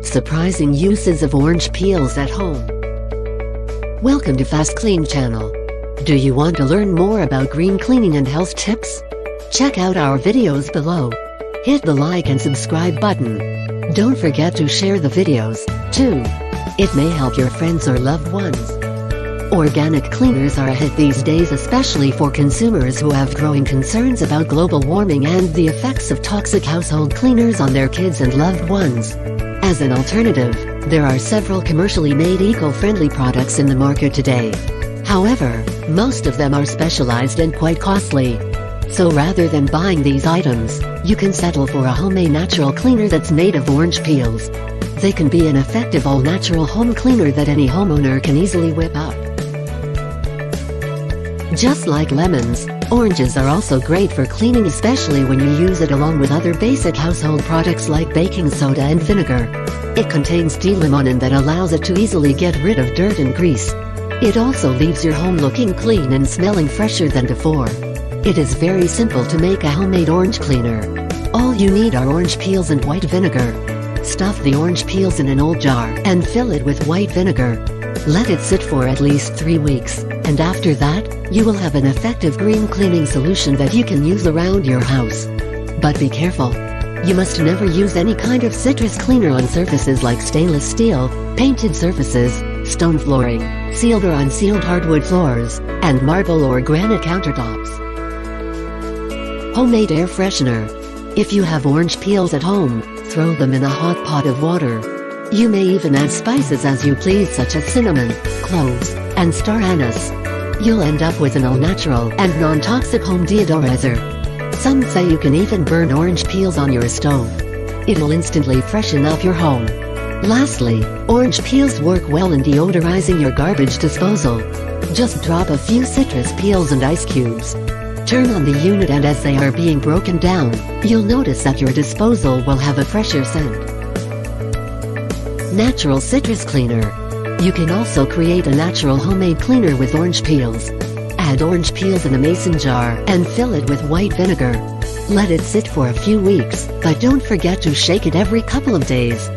surprising uses of orange peels at home. Welcome to FastKlean channel. Do you want to learn more about green cleaning and health tips? Check out our videos below. Hit the like and subscribe button. Don't forget to share the videos, too. It may help your friends or loved ones. Organic cleaners are a hit these days, especially for consumers who have growing concerns about global warming and the effects of toxic household cleaners on their kids and loved ones. As an alternative, there are several commercially made eco-friendly products in the market today. However, most of them are specialized and quite costly. So rather than buying these items, you can settle for a homemade natural cleaner that's made of orange peels. They can be an effective all-natural home cleaner that any homeowner can easily whip up. Just like lemons, oranges are also great for cleaning, especially when you use it along with other basic household products like baking soda and vinegar. It contains D-limonene that allows it to easily get rid of dirt and grease. It also leaves your home looking clean and smelling fresher than before. It is very simple to make a homemade orange cleaner. All you need are orange peels and white vinegar. Stuff the orange peels in an old jar and fill it with white vinegar. Let it sit for at least 3 weeks, and after that, you will have an effective green cleaning solution that you can use around your house. But be careful. You must never use any kind of citrus cleaner on surfaces like stainless steel, painted surfaces, stone flooring, sealed or unsealed hardwood floors, and marble or granite countertops. Homemade air freshener. If you have orange peels at home, throw them in a hot pot of water. You may even add spices as you please, such as cinnamon, cloves, and star anise. You'll end up with an all-natural and non-toxic home deodorizer. Some say you can even burn orange peels on your stove. It'll instantly freshen up your home. Lastly, orange peels work well in deodorizing your garbage disposal. Just drop a few citrus peels and ice cubes. Turn on the unit, and as they are being broken down, you'll notice that your disposal will have a fresher scent. Natural citrus cleaner. You can also create a natural homemade cleaner with orange peels. Add orange peels in a mason jar and fill it with white vinegar. Let it sit for a few weeks, but don't forget to shake it every couple of days.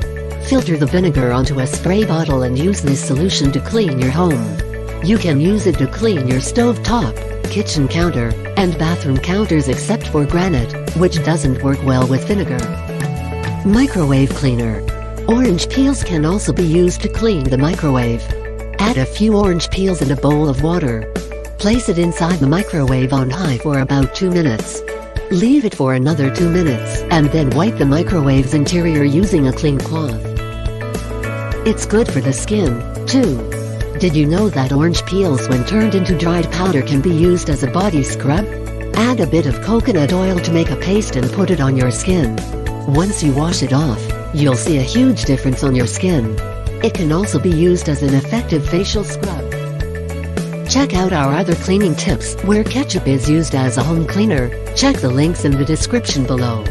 Filter the vinegar onto a spray bottle and use this solution to clean your home. You can use it to clean your stove top, kitchen counter, and bathroom counters except for granite, which doesn't work well with vinegar. Microwave cleaner. Orange peels can also be used to clean the microwave. Add a few orange peels in a bowl of water. Place it inside the microwave on high for about 2 minutes. Leave it for another 2 minutes, and then wipe the microwave's interior using a clean cloth. It's good for the skin, too. Did you know that orange peels, when turned into dried powder, can be used as a body scrub? Add a bit of coconut oil to make a paste and put it on your skin. Once you wash it off, you'll see a huge difference on your skin. It can also be used as an effective facial scrub. Check out our other cleaning tips where ketchup is used as a home cleaner. Check the links in the description below.